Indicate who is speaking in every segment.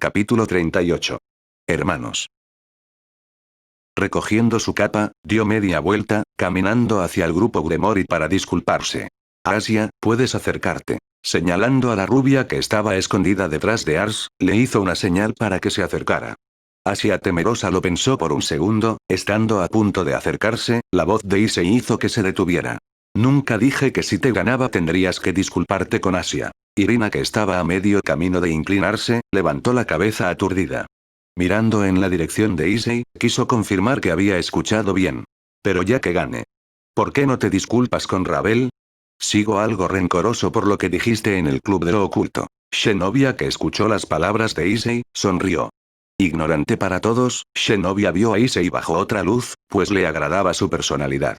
Speaker 1: Capítulo 38. Hermanos. Recogiendo su capa, dio media vuelta, caminando hacia el grupo Gremory para disculparse. Asia, puedes acercarte. Señalando a la rubia que estaba escondida detrás de Ars, le hizo una señal para que se acercara. Asia temerosa lo pensó por un segundo, estando a punto de acercarse, la voz de Issei hizo que se detuviera. Nunca dije que si te ganaba tendrías que disculparte con Asia. Irina, que estaba a medio camino de inclinarse, levantó la cabeza aturdida. Mirando en la dirección de Issei, quiso confirmar que había escuchado bien. Pero ya que gane. ¿Por qué no te disculpas con Ravel? Sigo algo rencoroso por lo que dijiste en el club de lo oculto. Zenobia, que escuchó las palabras de Issei, sonrió. Ignorante para todos, Zenobia vio a Issei bajo otra luz, pues le agradaba su personalidad.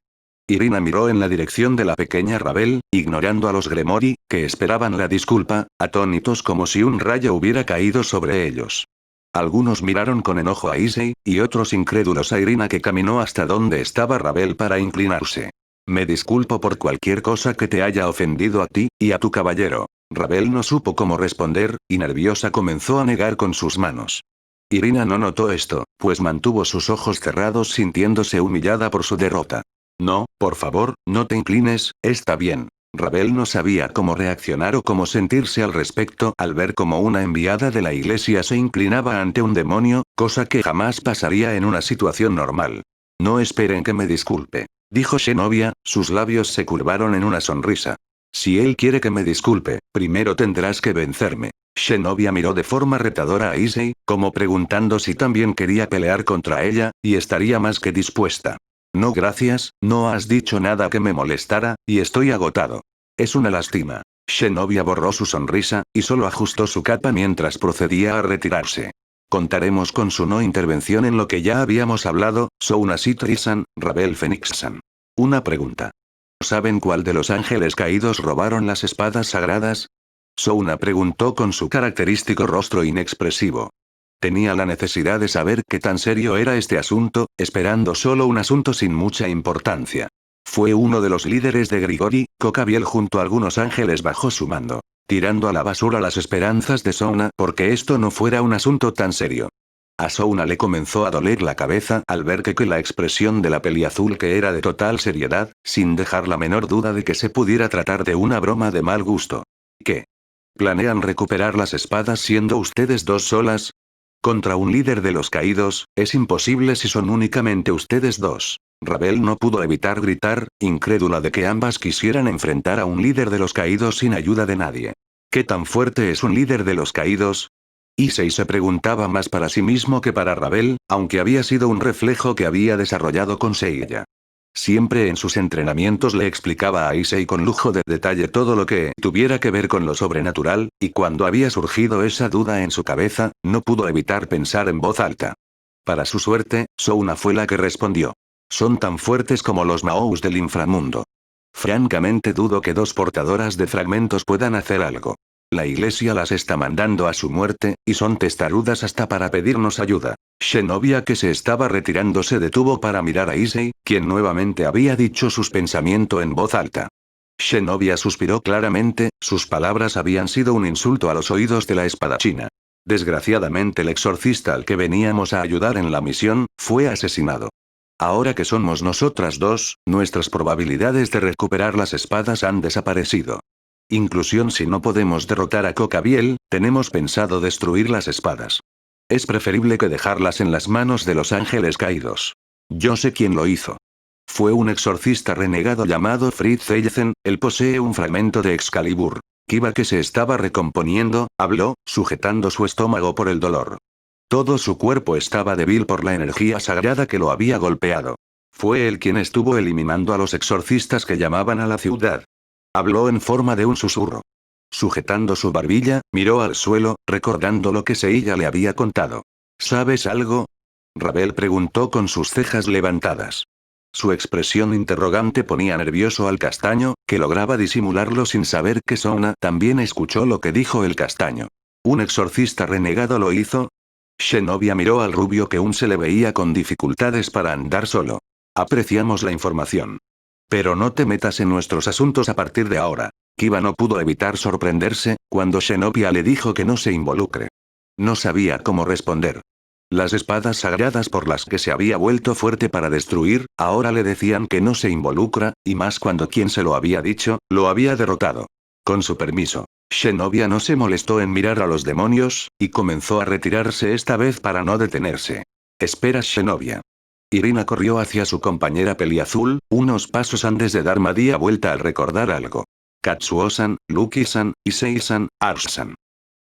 Speaker 1: Irina miró en la dirección de la pequeña Ravel, ignorando a los Gremory, que esperaban la disculpa, atónitos como si un rayo hubiera caído sobre ellos. Algunos miraron con enojo a Issei, y otros incrédulos a Irina, que caminó hasta donde estaba Ravel para inclinarse. Me disculpo por cualquier cosa que te haya ofendido a ti, y a tu caballero. Ravel no supo cómo responder, y nerviosa comenzó a negar con sus manos. Irina no notó esto, pues mantuvo sus ojos cerrados sintiéndose humillada por su derrota. No, por favor, no te inclines, está bien. Ravel no sabía cómo reaccionar o cómo sentirse al respecto al ver cómo una enviada de la iglesia se inclinaba ante un demonio, cosa que jamás pasaría en una situación normal. No esperen que me disculpe, dijo Zenobia, sus labios se curvaron en una sonrisa. Si él quiere que me disculpe, primero tendrás que vencerme. Zenobia miró de forma retadora a Issei, como preguntando si también quería pelear contra ella, y estaría más que dispuesta. No gracias, no has dicho nada que me molestara, y estoy agotado. Es una lástima. Zenobia borró su sonrisa, y solo ajustó su capa mientras procedía a retirarse. Contaremos con su no intervención en lo que ya habíamos hablado, Souna Sitri-san, Ravel Phoenix-san. Una pregunta. ¿Saben cuál de los ángeles caídos robaron las espadas sagradas? Souna preguntó con su característico rostro inexpresivo. Tenía la necesidad de saber qué tan serio era este asunto, esperando solo un asunto sin mucha importancia. Fue uno de los líderes de Grigori, Cocabiel junto a algunos ángeles bajo su mando, tirando a la basura las esperanzas de Souna porque esto no fuera un asunto tan serio. A Souna le comenzó a doler la cabeza al ver que la expresión de la peliazul que era de total seriedad, sin dejar la menor duda de que se pudiera tratar de una broma de mal gusto. ¿Qué? ¿Planean recuperar las espadas siendo ustedes dos solas? Contra un líder de los caídos, es imposible si son únicamente ustedes dos. Ravel no pudo evitar gritar, incrédula de que ambas quisieran enfrentar a un líder de los caídos sin ayuda de nadie. ¿Qué tan fuerte es un líder de los caídos? Issei se preguntaba más para sí mismo que para Ravel, aunque había sido un reflejo que había desarrollado con Seiya. Siempre en sus entrenamientos le explicaba a Issei con lujo de detalle todo lo que tuviera que ver con lo sobrenatural, y cuando había surgido esa duda en su cabeza, no pudo evitar pensar en voz alta. Para su suerte, Souna fue la que respondió. Son tan fuertes como los Maous del inframundo. Francamente dudo que dos portadoras de fragmentos puedan hacer algo. La iglesia las está mandando a su muerte, y son testarudas hasta para pedirnos ayuda. Zenobia, que se estaba retirando, se detuvo para mirar a Issei, quien nuevamente había dicho sus pensamientos en voz alta. Zenobia suspiró claramente, sus palabras habían sido un insulto a los oídos de la espadachina. Desgraciadamente el exorcista al que veníamos a ayudar en la misión, fue asesinado. Ahora que somos nosotras dos, nuestras probabilidades de recuperar las espadas han desaparecido. Inclusión si no podemos derrotar a Cocabiel, tenemos pensado destruir las espadas. Es preferible que dejarlas en las manos de los ángeles caídos. Yo sé quién lo hizo. Fue un exorcista renegado llamado Fritz Eilzen, él posee un fragmento de Excalibur. Kiba, que se estaba recomponiendo, habló, sujetando su estómago por el dolor. Todo su cuerpo estaba débil por la energía sagrada que lo había golpeado. Fue él quien estuvo eliminando a los exorcistas que llamaban a la ciudad. Habló en forma de un susurro. Sujetando su barbilla, miró al suelo, recordando lo que Seiya le había contado. ¿Sabes algo? Ravel preguntó con sus cejas levantadas. Su expresión interrogante ponía nervioso al castaño, que lograba disimularlo sin saber que Souna también escuchó lo que dijo el castaño. ¿Un exorcista renegado lo hizo? Zenobia miró al rubio, que aún se le veía con dificultades para andar solo. Apreciamos la información. Pero no te metas en nuestros asuntos a partir de ahora. Kiba no pudo evitar sorprenderse, cuando Zenobia le dijo que no se involucre. No sabía cómo responder. Las espadas sagradas por las que se había vuelto fuerte para destruir, ahora le decían que no se involucra, y más cuando quien se lo había dicho, lo había derrotado. Con su permiso. Zenobia no se molestó en mirar a los demonios, y comenzó a retirarse esta vez para no detenerse. Espera, Zenobia. Irina corrió hacia su compañera peliazul, unos pasos antes de dar media vuelta al recordar algo. Katsuo-san, Luki-san, Issei-san, Ars-san.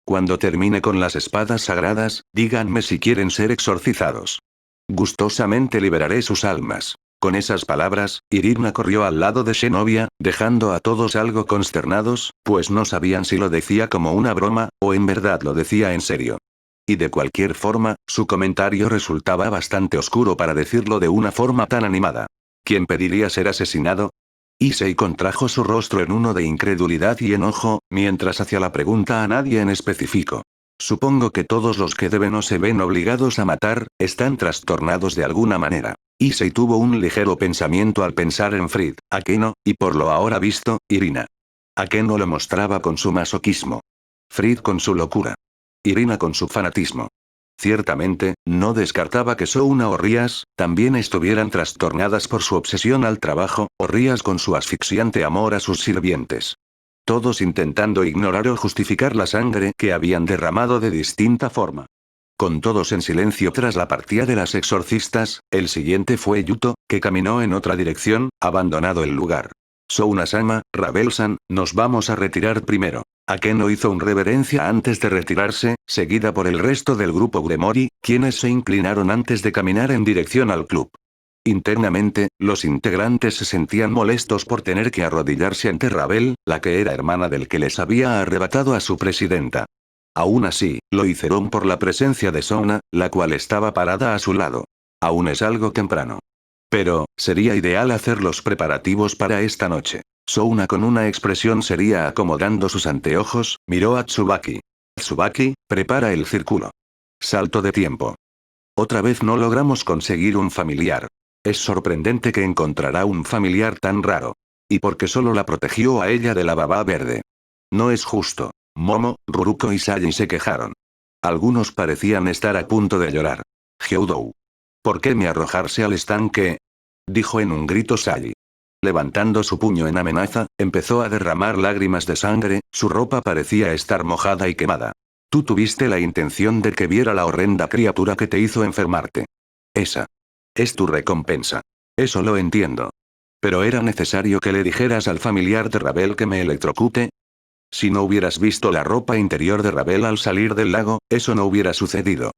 Speaker 1: Cuando termine con las espadas sagradas, díganme si quieren ser exorcizados. Gustosamente liberaré sus almas. Con esas palabras, Irina corrió al lado de Zenobia, dejando a todos algo consternados, pues no sabían si lo decía como una broma, o en verdad lo decía en serio. Y de cualquier forma, su comentario resultaba bastante oscuro para decirlo de una forma tan animada. ¿Quién pediría ser asesinado? Issei contrajo su rostro en uno de incredulidad y enojo, mientras hacía la pregunta a nadie en específico. Supongo que todos los que deben o se ven obligados a matar, están trastornados de alguna manera. Issei tuvo un ligero pensamiento al pensar en Fried, Akeno, y por lo ahora visto, Irina. Akeno lo mostraba con su masoquismo. Fried con su locura. Irina con su fanatismo. Ciertamente, no descartaba que Souna o Rías, también estuvieran trastornadas por su obsesión al trabajo, o Rías con su asfixiante amor a sus sirvientes. Todos intentando ignorar o justificar la sangre que habían derramado de distinta forma. Con todos en silencio tras la partida de las exorcistas, el siguiente fue Yuto, que caminó en otra dirección, abandonado el lugar. Souna-sama, Rabel-san, nos vamos a retirar primero. Akeno hizo una reverencia antes de retirarse, seguida por el resto del grupo Gremori, quienes se inclinaron antes de caminar en dirección al club. Internamente, los integrantes se sentían molestos por tener que arrodillarse ante Rabel, la que era hermana del que les había arrebatado a su presidenta. Aún así, lo hicieron por la presencia de Souna, la cual estaba parada a su lado. Aún es algo temprano. Pero, sería ideal hacer los preparativos para esta noche. Souna con una expresión seria acomodando sus anteojos, miró a Tsubaki. Tsubaki, prepara el círculo. Salto de tiempo. Otra vez no logramos conseguir un familiar. Es sorprendente que encontrará un familiar tan raro. Y porque solo la protegió a ella de la baba verde. No es justo. Momo, Ruruko y Saji se quejaron. Algunos parecían estar a punto de llorar. Hyoudou. ¿Por qué me arrojarse al estanque? Dijo en un grito Saji. Levantando su puño en amenaza, empezó a derramar lágrimas de sangre, su ropa parecía estar mojada y quemada. Tú tuviste la intención de que viera la horrenda criatura que te hizo enfermarte. Esa. Es tu recompensa. Eso lo entiendo. Pero era necesario que le dijeras al familiar de Rabel que me electrocute. Si no hubieras visto la ropa interior de Rabel al salir del lago, eso no hubiera sucedido.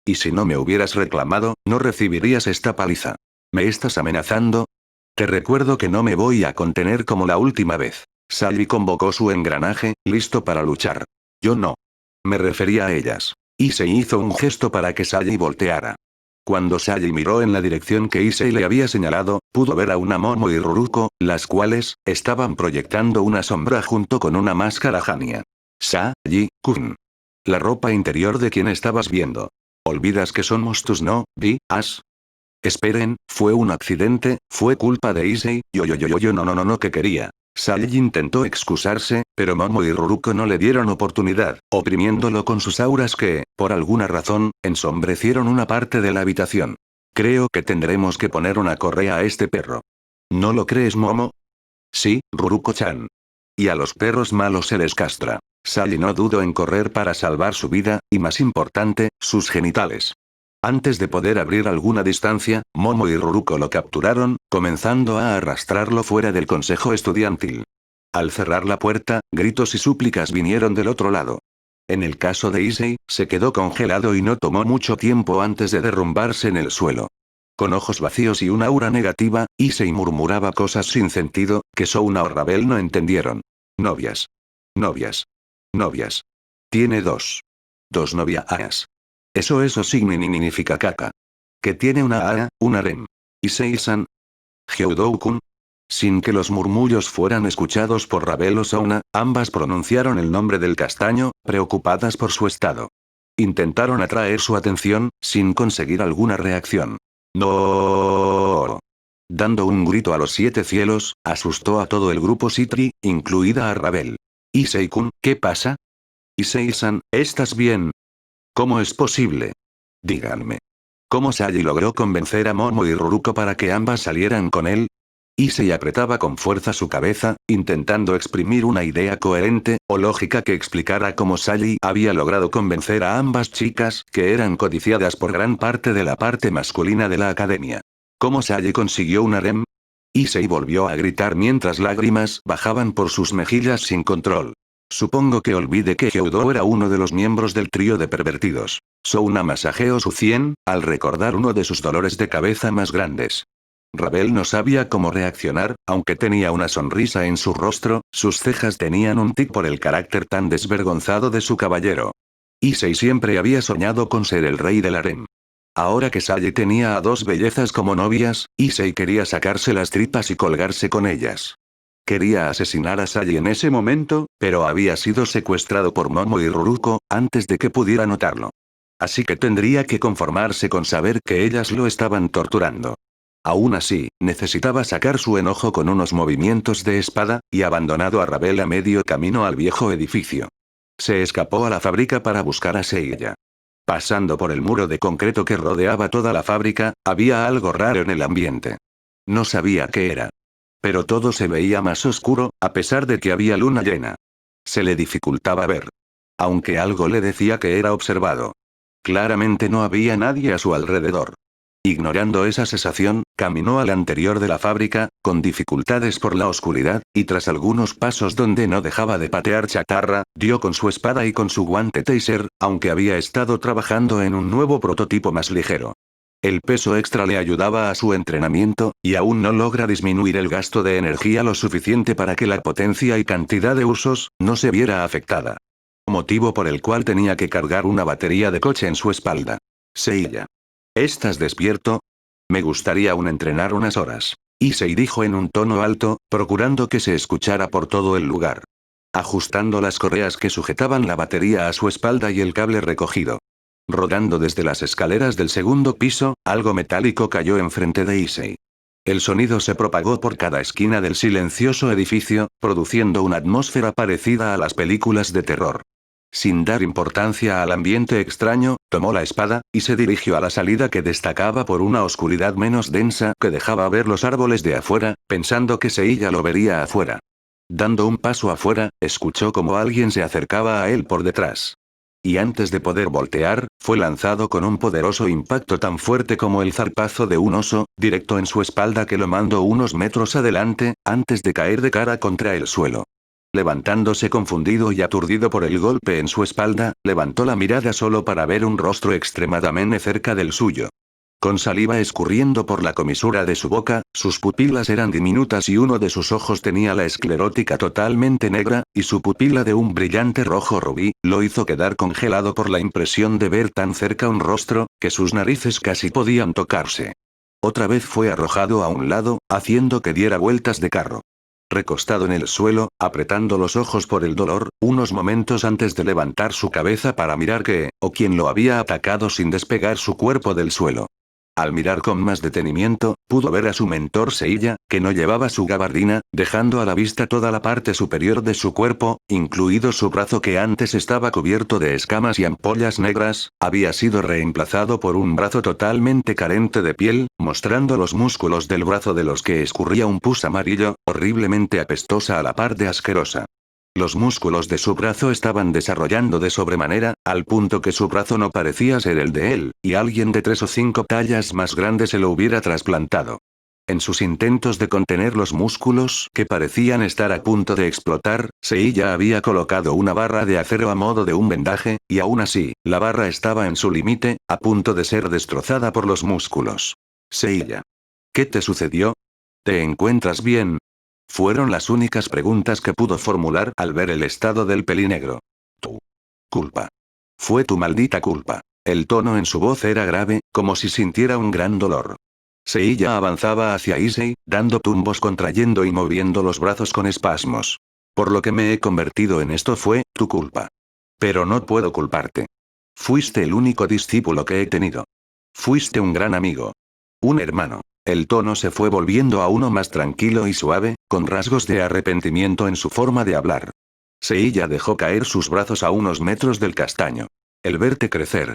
Speaker 1: Y si no me hubieras reclamado, no recibirías esta paliza. ¿Me estás amenazando? Te recuerdo que no me voy a contener como la última vez. Sally convocó su engranaje, listo para luchar. Yo no. Me refería a ellas. Y se hizo un gesto para que Sally volteara. Cuando Sally miró en la dirección que Issei le había señalado, pudo ver a una Momo y Ruruko, las cuales, estaban proyectando una sombra junto con una máscara Hania. Sally-kun. La ropa interior de quien estabas viendo. ¿Olvidas que somos tus no, vi-as? Esperen, fue un accidente, fue culpa de Issei, yo no que quería. Sally intentó excusarse, pero Momo y Ruruko no le dieron oportunidad, oprimiéndolo con sus auras que, por alguna razón, ensombrecieron una parte de la habitación. Creo que tendremos que poner una correa a este perro. ¿No lo crees, Momo? Sí, Ruruko-chan. Y a los perros malos se les castra. Sally no dudó en correr para salvar su vida, y más importante, sus genitales. Antes de poder abrir alguna distancia, Momo y Ruruko lo capturaron, comenzando a arrastrarlo fuera del consejo estudiantil. Al cerrar la puerta, gritos y súplicas vinieron del otro lado. En el caso de Issei, se quedó congelado y no tomó mucho tiempo antes de derrumbarse en el suelo. Con ojos vacíos y una aura negativa, Issei murmuraba cosas sin sentido, que Souna o Rabel no entendieron. Novias. Novias. Novias. Tiene dos. Dos novias. Eso significa caca. Que tiene una un harem. Issei-san. Hyoudou-kun. Sin que los murmullos fueran escuchados por Rabel o Souna, ambas pronunciaron el nombre del castaño, preocupadas por su estado. Intentaron atraer su atención, sin conseguir alguna reacción. No. Dando un grito a los 7 cielos, asustó a todo el grupo Citri, incluida a Rabel. Issei-kun, ¿qué pasa? Issei-san, ¿estás bien? ¿Cómo es posible? Díganme. ¿Cómo Sally logró convencer a Momo y Ruruko para que ambas salieran con él? Issei apretaba con fuerza su cabeza, intentando exprimir una idea coherente, o lógica que explicara cómo Sally había logrado convencer a ambas chicas, que eran codiciadas por gran parte de la parte masculina de la academia. ¿Cómo Sally consiguió un harem? Issei volvió a gritar mientras lágrimas bajaban por sus mejillas sin control. Supongo que olvide que Hyudo era uno de los miembros del trío de pervertidos. Souna masajeó su cien, al recordar uno de sus dolores de cabeza más grandes. Rabel no sabía cómo reaccionar, aunque tenía una sonrisa en su rostro, sus cejas tenían un tic por el carácter tan desvergonzado de su caballero. Issei siempre había soñado con ser el rey del harem. Ahora que Sally tenía a dos bellezas como novias, Issei quería sacarse las tripas y colgarse con ellas. Quería asesinar a Sally en ese momento, pero había sido secuestrado por Momo y Ruruko, antes de que pudiera notarlo. Así que tendría que conformarse con saber que ellas lo estaban torturando. Aún así, necesitaba sacar su enojo con unos movimientos de espada, y abandonado a Rabel a medio camino al viejo edificio. Se escapó a la fábrica para buscar a Seiya. Pasando por el muro de concreto que rodeaba toda la fábrica, había algo raro en el ambiente. No sabía qué era. Pero todo se veía más oscuro, a pesar de que había luna llena. Se le dificultaba ver. Aunque algo le decía que era observado. Claramente no había nadie a su alrededor. Ignorando esa sensación, caminó al anterior de la fábrica, con dificultades por la oscuridad, y tras algunos pasos donde no dejaba de patear chatarra, dio con su espada y con su guante taser, aunque había estado trabajando en un nuevo prototipo más ligero. El peso extra le ayudaba a su entrenamiento, y aún no logra disminuir el gasto de energía lo suficiente para que la potencia y cantidad de usos no se viera afectada. Motivo por el cual tenía que cargar una batería de coche en su espalda. Seiya. ¿Estás despierto? Me gustaría aún entrenar unas horas. Issei dijo en un tono alto, procurando que se escuchara por todo el lugar. Ajustando las correas que sujetaban la batería a su espalda y el cable recogido. Rodando desde las escaleras del segundo piso, algo metálico cayó enfrente de Issei. El sonido se propagó por cada esquina del silencioso edificio, produciendo una atmósfera parecida a las películas de terror. Sin dar importancia al ambiente extraño, tomó la espada, y se dirigió a la salida que destacaba por una oscuridad menos densa que dejaba ver los árboles de afuera, pensando que Seiya lo vería afuera. Dando un paso afuera, escuchó como alguien se acercaba a él por detrás. Y antes de poder voltear, fue lanzado con un poderoso impacto tan fuerte como el zarpazo de un oso, directo en su espalda que lo mandó unos metros adelante, antes de caer de cara contra el suelo. Levantándose confundido y aturdido por el golpe en su espalda, levantó la mirada solo para ver un rostro extremadamente cerca del suyo. Con saliva escurriendo por la comisura de su boca, sus pupilas eran diminutas y uno de sus ojos tenía la esclerótica totalmente negra, y su pupila de un brillante rojo rubí, lo hizo quedar congelado por la impresión de ver tan cerca un rostro, que sus narices casi podían tocarse. Otra vez fue arrojado a un lado, haciendo que diera vueltas de carro. Recostado en el suelo, apretando los ojos por el dolor, unos momentos antes de levantar su cabeza para mirar qué, o quién lo había atacado sin despegar su cuerpo del suelo. Al mirar con más detenimiento, pudo ver a su mentor Seiya, que no llevaba su gabardina, dejando a la vista toda la parte superior de su cuerpo, incluido su brazo que antes estaba cubierto de escamas y ampollas negras, había sido reemplazado por un brazo totalmente carente de piel, mostrando los músculos del brazo de los que escurría un pus amarillo, horriblemente apestosa a la par de asquerosa. Los músculos de su brazo estaban desarrollando de sobremanera, al punto que su brazo no parecía ser el de él, y alguien de 3 o 5 tallas más grande se lo hubiera trasplantado. En sus intentos de contener los músculos que parecían estar a punto de explotar, Seiya había colocado una barra de acero a modo de un vendaje, y aún así, la barra estaba en su límite, a punto de ser destrozada por los músculos. Seiya. ¿Qué te sucedió? ¿Te encuentras bien? Fueron las únicas preguntas que pudo formular al ver el estado del pelinegro. Tu culpa. Fue tu maldita culpa. El tono en su voz era grave, como si sintiera un gran dolor. Seiya avanzaba hacia Issei, dando tumbos contrayendo y moviendo los brazos con espasmos. Por lo que me he convertido en esto fue tu culpa. Pero no puedo culparte. Fuiste el único discípulo que he tenido. Fuiste un gran amigo. Un hermano. El tono se fue volviendo a uno más tranquilo y suave, con rasgos de arrepentimiento en su forma de hablar. Seiya dejó caer sus brazos a unos metros del castaño. El verte crecer.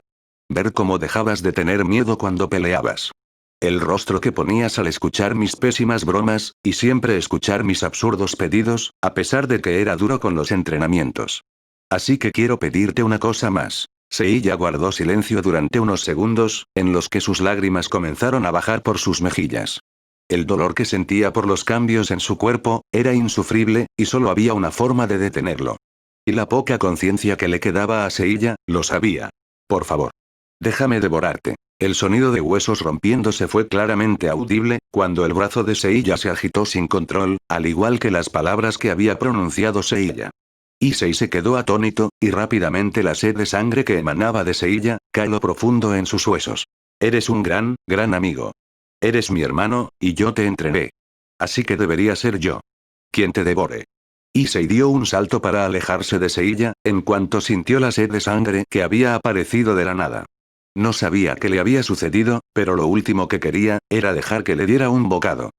Speaker 1: Ver cómo dejabas de tener miedo cuando peleabas. El rostro que ponías al escuchar mis pésimas bromas, y siempre escuchar mis absurdos pedidos, a pesar de que era duro con los entrenamientos. Así que quiero pedirte una cosa más. Seiya guardó silencio durante unos segundos, en los que sus lágrimas comenzaron a bajar por sus mejillas. El dolor que sentía por los cambios en su cuerpo, era insufrible, y solo había una forma de detenerlo. Y la poca conciencia que le quedaba a Seiya, lo sabía. Por favor. Déjame devorarte. El sonido de huesos rompiéndose fue claramente audible, cuando el brazo de Seiya se agitó sin control, al igual que las palabras que había pronunciado Seiya. Issei se quedó atónito, y rápidamente la sed de sangre que emanaba de Seiya, caló profundo en sus huesos. Eres un gran, gran amigo. Eres mi hermano, y yo te entrené. Así que debería ser yo quien te devore. Issei dio un salto para alejarse de Seiya, en cuanto sintió la sed de sangre que había aparecido de la nada. No sabía qué le había sucedido, pero lo último que quería, era dejar que le diera un bocado.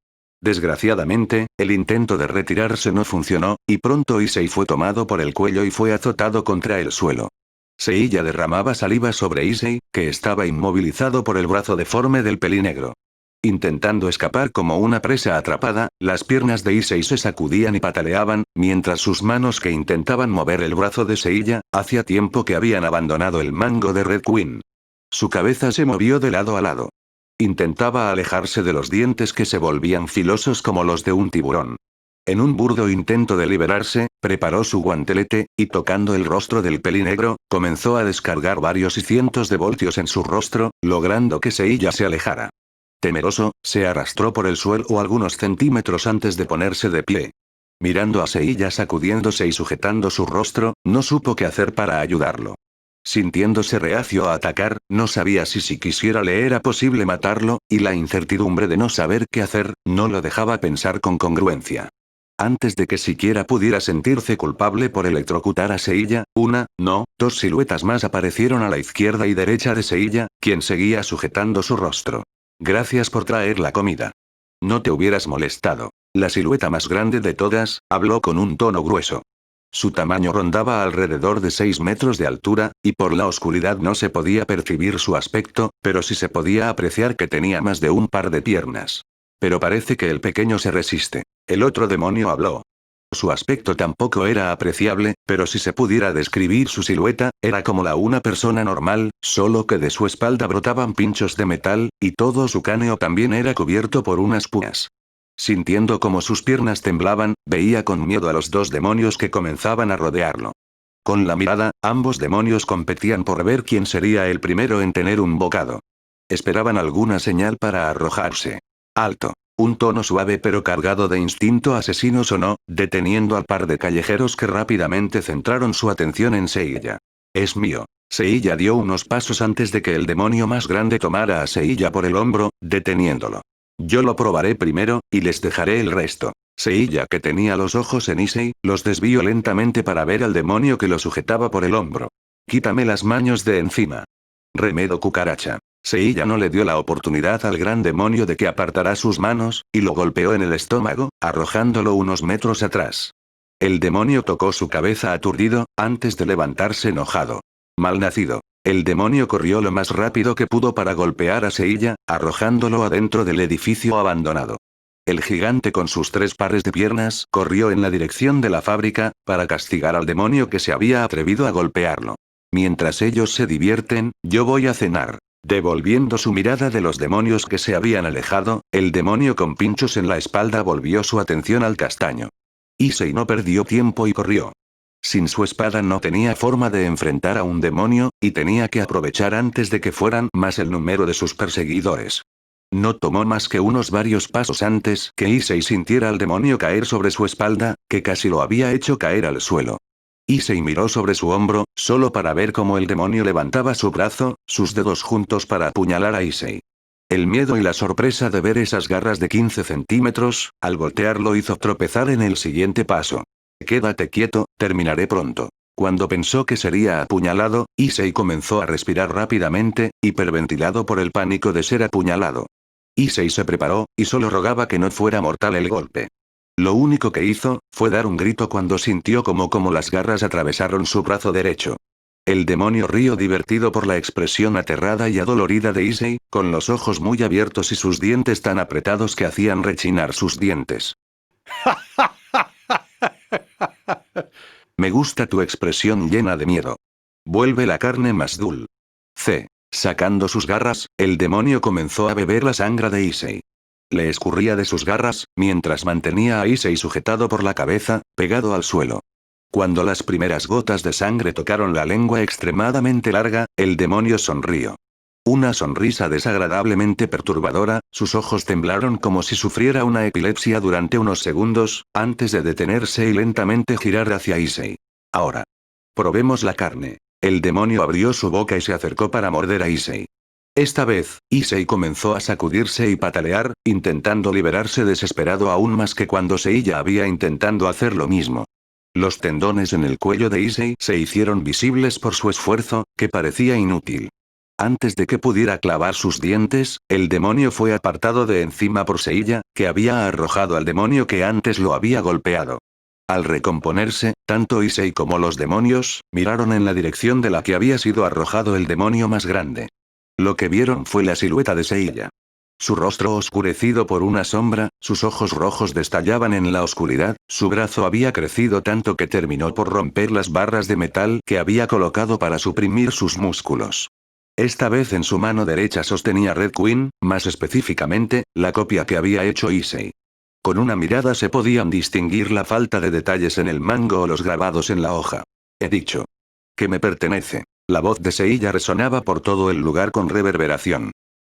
Speaker 1: Desgraciadamente, el intento de retirarse no funcionó, y pronto Issei fue tomado por el cuello y fue azotado contra el suelo. Seiya derramaba saliva sobre Issei, que estaba inmovilizado por el brazo deforme del pelinegro. Intentando escapar como una presa atrapada, las piernas de Issei se sacudían y pataleaban, mientras sus manos que intentaban mover el brazo de Seiya, hacía tiempo que habían abandonado el mango de Red Queen. Su cabeza se movió de lado a lado. Intentaba alejarse de los dientes que se volvían filosos como los de un tiburón. En un burdo intento de liberarse, preparó su guantelete, y tocando el rostro del pelinegro, comenzó a descargar varios y cientos de voltios en su rostro, logrando que Seiya se alejara. Temeroso, se arrastró por el suelo algunos centímetros antes de ponerse de pie. Mirando a Seiya sacudiéndose y sujetando su rostro, no supo qué hacer para ayudarlo. Sintiéndose reacio a atacar, no sabía si quisiera le era posible matarlo, y la incertidumbre de no saber qué hacer, no lo dejaba pensar con congruencia. Antes de que siquiera pudiera sentirse culpable por electrocutar a Seiya, dos siluetas más aparecieron a la izquierda y derecha de Seiya, quien seguía sujetando su rostro. Gracias por traer la comida. No te hubieras molestado. La silueta más grande de todas, habló con un tono grueso. Su tamaño rondaba alrededor de 6 metros de altura, y por la oscuridad no se podía percibir su aspecto, pero sí se podía apreciar que tenía más de un par de piernas. Pero parece que el pequeño se resiste. El otro demonio habló. Su aspecto tampoco era apreciable, pero si se pudiera describir su silueta, era como la una persona normal, solo que de su espalda brotaban pinchos de metal, y todo su cráneo también era cubierto por unas púas. Sintiendo como sus piernas temblaban, veía con miedo a los dos demonios que comenzaban a rodearlo. Con la mirada, ambos demonios competían por ver quién sería el primero en tener un bocado. Esperaban alguna señal para arrojarse. Alto. Un tono suave pero cargado de instinto asesino sonó, deteniendo al par de callejeros que rápidamente centraron su atención en Seiya. Es mío. Seiya dio unos pasos antes de que el demonio más grande tomara a Seiya por el hombro, deteniéndolo. Yo lo probaré primero, y les dejaré el resto. Seiya, que tenía los ojos en Issei, los desvió lentamente para ver al demonio que lo sujetaba por el hombro. Quítame las manos de encima. Remedo cucaracha. Seiya no le dio la oportunidad al gran demonio de que apartara sus manos, y lo golpeó en el estómago, arrojándolo unos metros atrás. El demonio tocó su cabeza aturdido, antes de levantarse enojado. Malnacido. El demonio corrió lo más rápido que pudo para golpear a Seiya, arrojándolo adentro del edificio abandonado. El gigante con sus 3 pares de piernas corrió en la dirección de la fábrica, para castigar al demonio que se había atrevido a golpearlo. Mientras ellos se divierten, yo voy a cenar. Devolviendo su mirada de los demonios que se habían alejado, el demonio con pinchos en la espalda volvió su atención al castaño. Issei no perdió tiempo y corrió. Sin su espada no tenía forma de enfrentar a un demonio, y tenía que aprovechar antes de que fueran más el número de sus perseguidores. No tomó más que unos varios pasos antes que Issei sintiera al demonio caer sobre su espalda, que casi lo había hecho caer al suelo. Issei miró sobre su hombro, solo para ver cómo el demonio levantaba su brazo, sus dedos juntos para apuñalar a Issei. El miedo y la sorpresa de ver esas garras de 15 centímetros, al voltearlo hizo tropezar en el siguiente paso. Quédate quieto, terminaré pronto. Cuando pensó que sería apuñalado, Issei comenzó a respirar rápidamente, hiperventilado por el pánico de ser apuñalado. Issei se preparó, y solo rogaba que no fuera mortal el golpe. Lo único que hizo, fue dar un grito cuando sintió como las garras atravesaron su brazo derecho. El demonio rió divertido por la expresión aterrada y adolorida de Issei, con los ojos muy abiertos y sus dientes tan apretados que hacían rechinar sus dientes. Me gusta tu expresión llena de miedo. Vuelve la carne más dulce. Sacando sus garras, el demonio comenzó a beber la sangre de Issei. Le escurría de sus garras, mientras mantenía a Issei sujetado por la cabeza, pegado al suelo. Cuando las primeras gotas de sangre tocaron la lengua extremadamente larga, el demonio sonrió. Una sonrisa desagradablemente perturbadora, sus ojos temblaron como si sufriera una epilepsia durante unos segundos, antes de detenerse y lentamente girar hacia Issei. Ahora. Probemos la carne. El demonio abrió su boca y se acercó para morder a Issei. Esta vez, Issei comenzó a sacudirse y patalear, intentando liberarse desesperado aún más que cuando Seiya había intentando hacer lo mismo. Los tendones en el cuello de Issei se hicieron visibles por su esfuerzo, que parecía inútil. Antes de que pudiera clavar sus dientes, el demonio fue apartado de encima por Seiya, que había arrojado al demonio que antes lo había golpeado. Al recomponerse, tanto Issei como los demonios, miraron en la dirección de la que había sido arrojado el demonio más grande. Lo que vieron fue la silueta de Seiya. Su rostro oscurecido por una sombra, sus ojos rojos destallaban en la oscuridad, su brazo había crecido tanto que terminó por romper las barras de metal que había colocado para suprimir sus músculos. Esta vez en su mano derecha sostenía Red Queen, más específicamente, la copia que había hecho Issei. Con una mirada se podían distinguir la falta de detalles en el mango o los grabados en la hoja. He dicho. Que me pertenece. La voz de Seiya resonaba por todo el lugar con reverberación.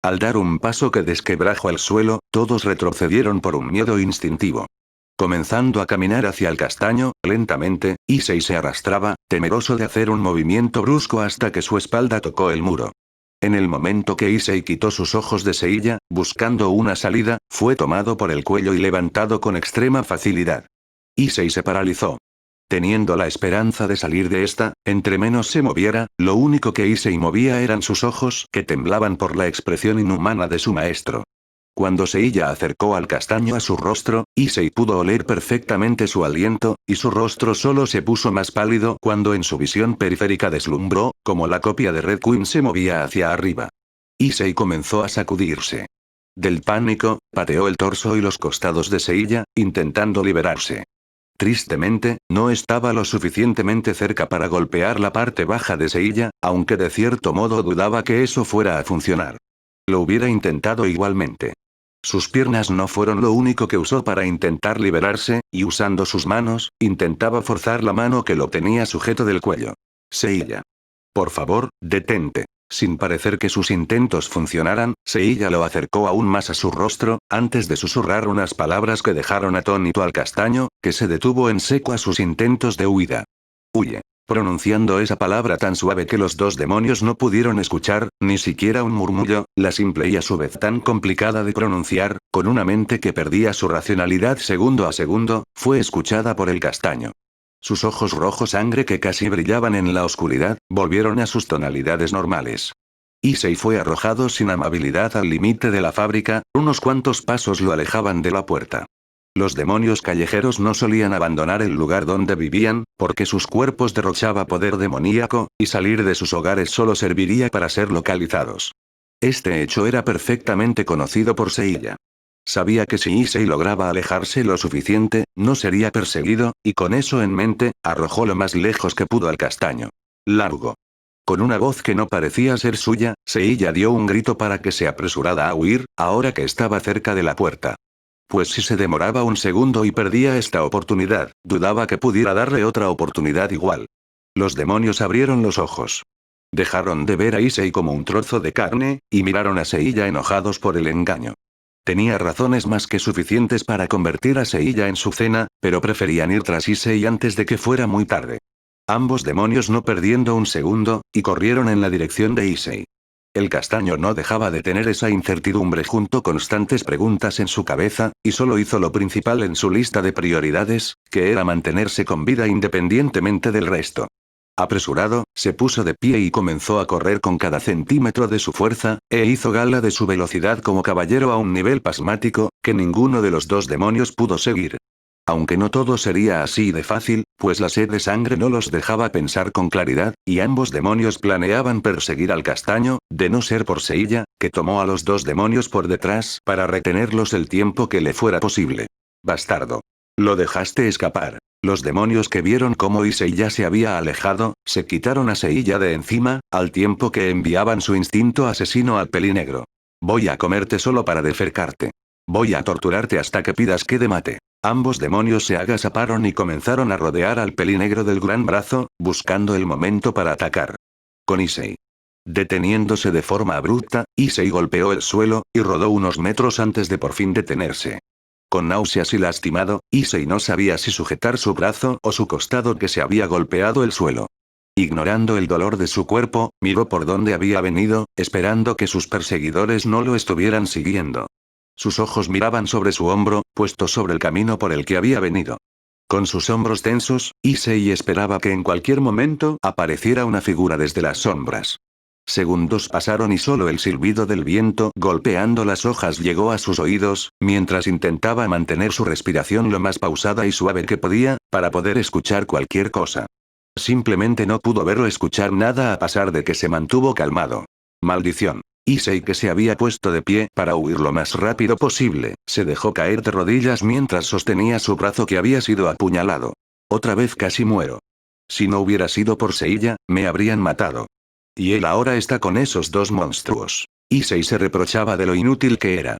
Speaker 1: Al dar un paso que desquebrajó el suelo, todos retrocedieron por un miedo instintivo. Comenzando a caminar hacia el castaño, lentamente, Issei se arrastraba, temeroso de hacer un movimiento brusco hasta que su espalda tocó el muro. En el momento que Issei quitó sus ojos de Seiya, buscando una salida, fue tomado por el cuello y levantado con extrema facilidad. Issei se paralizó. Teniendo la esperanza de salir de esta, entre menos se moviera, lo único que Issei movía eran sus ojos que temblaban por la expresión inhumana de su maestro. Cuando Seiya acercó al castaño a su rostro, Issei pudo oler perfectamente su aliento, y su rostro solo se puso más pálido cuando en su visión periférica deslumbró, como la copia de Red Queen se movía hacia arriba. Issei comenzó a sacudirse. Del pánico, pateó el torso y los costados de Seiya, intentando liberarse. Tristemente, no estaba lo suficientemente cerca para golpear la parte baja de Seiya, aunque de cierto modo dudaba que eso fuera a funcionar. Lo hubiera intentado igualmente. Sus piernas no fueron lo único que usó para intentar liberarse, y usando sus manos, intentaba forzar la mano que lo tenía sujeto del cuello. Seiya. Por favor, detente. Sin parecer que sus intentos funcionaran, Seiya lo acercó aún más a su rostro, antes de susurrar unas palabras que dejaron atónito al castaño, que se detuvo en seco a sus intentos de huida. Huye. Pronunciando esa palabra tan suave que los dos demonios no pudieron escuchar, ni siquiera un murmullo, la simple y a su vez tan complicada de pronunciar, con una mente que perdía su racionalidad segundo a segundo, fue escuchada por el castaño. Sus ojos rojo sangre que casi brillaban en la oscuridad, volvieron a sus tonalidades normales. Issei fue arrojado sin amabilidad al límite de la fábrica, unos cuantos pasos lo alejaban de la puerta. Los demonios callejeros no solían abandonar el lugar donde vivían, porque sus cuerpos derrochaba poder demoníaco, y salir de sus hogares solo serviría para ser localizados. Este hecho era perfectamente conocido por Seiya. Sabía que si Issei lograba alejarse lo suficiente, no sería perseguido, y con eso en mente, arrojó lo más lejos que pudo al castaño. Largo. Con una voz que no parecía ser suya, Seiya dio un grito para que se apresurara a huir, ahora que estaba cerca de la puerta. Pues si se demoraba un segundo y perdía esta oportunidad, dudaba que pudiera darle otra oportunidad igual. Los demonios abrieron los ojos. Dejaron de ver a Issei como un trozo de carne, y miraron a Seiya enojados por el engaño. Tenía razones más que suficientes para convertir a Seiya en su cena, pero preferían ir tras Issei antes de que fuera muy tarde. Ambos demonios no perdiendo un segundo, y corrieron en la dirección de Issei. El castaño no dejaba de tener esa incertidumbre junto constantes preguntas en su cabeza, y solo hizo lo principal en su lista de prioridades, que era mantenerse con vida independientemente del resto. Apresurado, se puso de pie y comenzó a correr con cada centímetro de su fuerza, e hizo gala de su velocidad como caballero a un nivel pasmático, que ninguno de los dos demonios pudo seguir. Aunque no todo sería así de fácil, pues la sed de sangre no los dejaba pensar con claridad, y ambos demonios planeaban perseguir al castaño, de no ser por Seiya, que tomó a los dos demonios por detrás para retenerlos el tiempo que le fuera posible. Bastardo. Lo dejaste escapar. Los demonios que vieron cómo Seiya se había alejado, se quitaron a Seiya de encima, al tiempo que enviaban su instinto asesino al pelinegro. Voy a comerte solo para defecarte. Voy a torturarte hasta que pidas que te mate. Ambos demonios se agazaparon y comenzaron a rodear al pelinegro del gran brazo, buscando el momento para atacar. Con Issei. Deteniéndose de forma abrupta, Issei golpeó el suelo, y rodó unos metros antes de por fin detenerse. Con náuseas y lastimado, Issei no sabía si sujetar su brazo o su costado que se había golpeado el suelo. Ignorando el dolor de su cuerpo, miró por donde había venido, esperando que sus perseguidores no lo estuvieran siguiendo. Sus ojos miraban sobre su hombro, puesto sobre el camino por el que había venido. Con sus hombros tensos, Issei esperaba que en cualquier momento apareciera una figura desde las sombras. Segundos pasaron y solo el silbido del viento golpeando las hojas llegó a sus oídos, mientras intentaba mantener su respiración lo más pausada y suave que podía, para poder escuchar cualquier cosa. Simplemente no pudo ver o escuchar nada a pesar de que se mantuvo calmado. Maldición. Issei, que se había puesto de pie para huir lo más rápido posible, se dejó caer de rodillas mientras sostenía su brazo que había sido apuñalado. Otra vez casi muero. Si no hubiera sido por Seiya, me habrían matado. Y él ahora está con esos dos monstruos. Issei se reprochaba de lo inútil que era.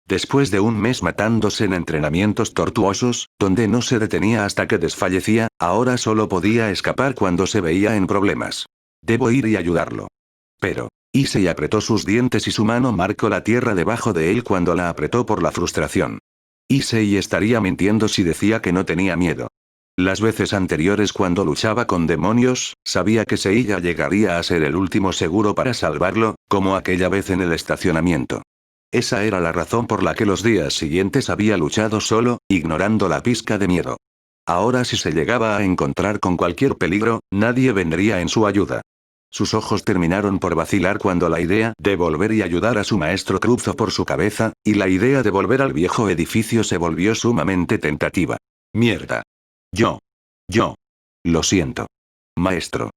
Speaker 1: Después de un mes matándose en entrenamientos tortuosos, donde no se detenía hasta que desfallecía, ahora solo podía escapar cuando se veía en problemas. Debo ir y ayudarlo. Pero Issei apretó sus dientes y su mano marcó la tierra debajo de él cuando la apretó por la frustración. Issei estaría mintiendo si decía que no tenía miedo. Las veces anteriores cuando luchaba con demonios, sabía que Seiya llegaría a ser el último seguro para salvarlo, como aquella vez en el estacionamiento. Esa era la razón por la que los días siguientes había luchado solo, ignorando la pizca de miedo. Ahora si se llegaba a encontrar con cualquier peligro, nadie vendría en su ayuda. Sus ojos terminaron por vacilar cuando la idea de volver y ayudar a su maestro cruzó por su cabeza, y la idea de volver al viejo edificio se volvió sumamente tentativa. Mierda. Yo. Lo siento. Maestro.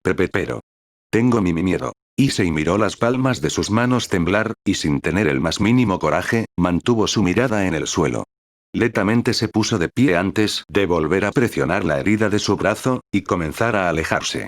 Speaker 1: Pero. Tengo mi miedo. Issei miró las palmas de sus manos temblar, y sin tener el más mínimo coraje, mantuvo su mirada en el suelo. Lentamente se puso de pie antes de volver a presionar la herida de su brazo, y comenzar a alejarse.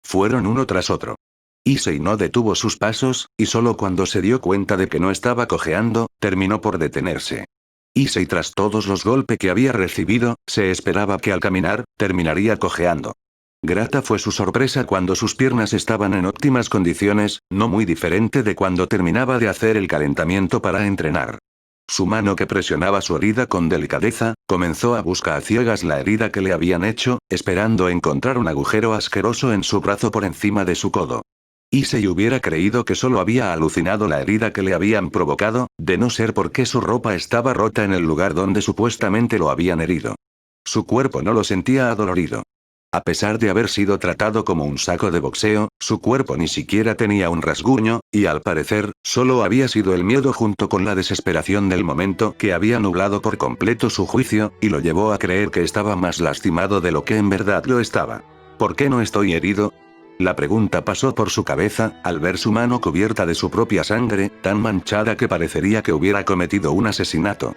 Speaker 1: Fueron uno tras otro. Issei no detuvo sus pasos, y solo cuando se dio cuenta de que no estaba cojeando, terminó por detenerse. Issei, tras todos los golpes que había recibido, se esperaba que al caminar, terminaría cojeando. Grata fue su sorpresa cuando sus piernas estaban en óptimas condiciones, no muy diferente de cuando terminaba de hacer el calentamiento para entrenar. Su mano que presionaba su herida con delicadeza, comenzó a buscar a ciegas la herida que le habían hecho, esperando encontrar un agujero asqueroso en su brazo por encima de su codo. Issei hubiera creído que solo había alucinado la herida que le habían provocado, de no ser porque su ropa estaba rota en el lugar donde supuestamente lo habían herido. Su cuerpo no lo sentía adolorido. A pesar de haber sido tratado como un saco de boxeo, su cuerpo ni siquiera tenía un rasguño, y al parecer, solo había sido el miedo junto con la desesperación del momento que había nublado por completo su juicio, y lo llevó a creer que estaba más lastimado de lo que en verdad lo estaba. ¿Por qué no estoy herido? La pregunta pasó por su cabeza, al ver su mano cubierta de su propia sangre, tan manchada que parecería que hubiera cometido un asesinato.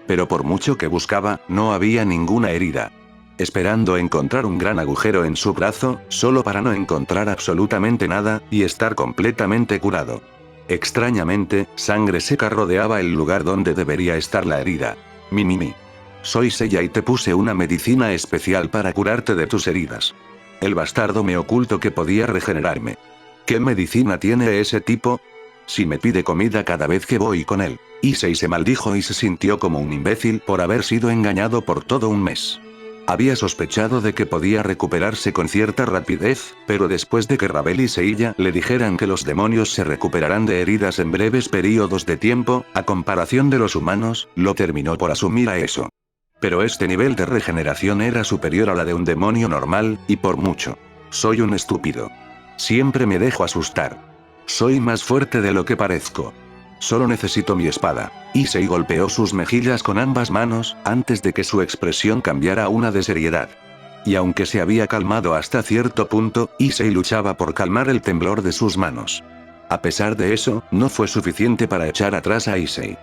Speaker 1: Pero por mucho que buscaba, no había ninguna herida. Esperando encontrar un gran agujero en su brazo, solo para no encontrar absolutamente nada, y estar completamente curado. Extrañamente, sangre seca rodeaba el lugar donde debería estar la herida. Mi. Soy Seiya y te puse una medicina especial para curarte de tus heridas. El bastardo me ocultó que podía regenerarme. ¿Qué medicina tiene ese tipo? Si me pide comida cada vez que voy con él. Issei se maldijo y se sintió como un imbécil por haber sido engañado por todo un mes. Había sospechado de que podía recuperarse con cierta rapidez, pero después de que Ravel y Seiya le dijeran que los demonios se recuperarán de heridas en breves periodos de tiempo, a comparación de los humanos, lo terminó por asumir a eso. Pero este nivel de regeneración era superior a la de un demonio normal, y por mucho. Soy un estúpido. Siempre me dejo asustar. Soy más fuerte de lo que parezco. Solo necesito mi espada. Issei golpeó sus mejillas con ambas manos, antes de que su expresión cambiara a una de seriedad. Y aunque se había calmado hasta cierto punto, Issei luchaba por calmar el temblor de sus manos. A pesar de eso, no fue suficiente para echar atrás a Issei.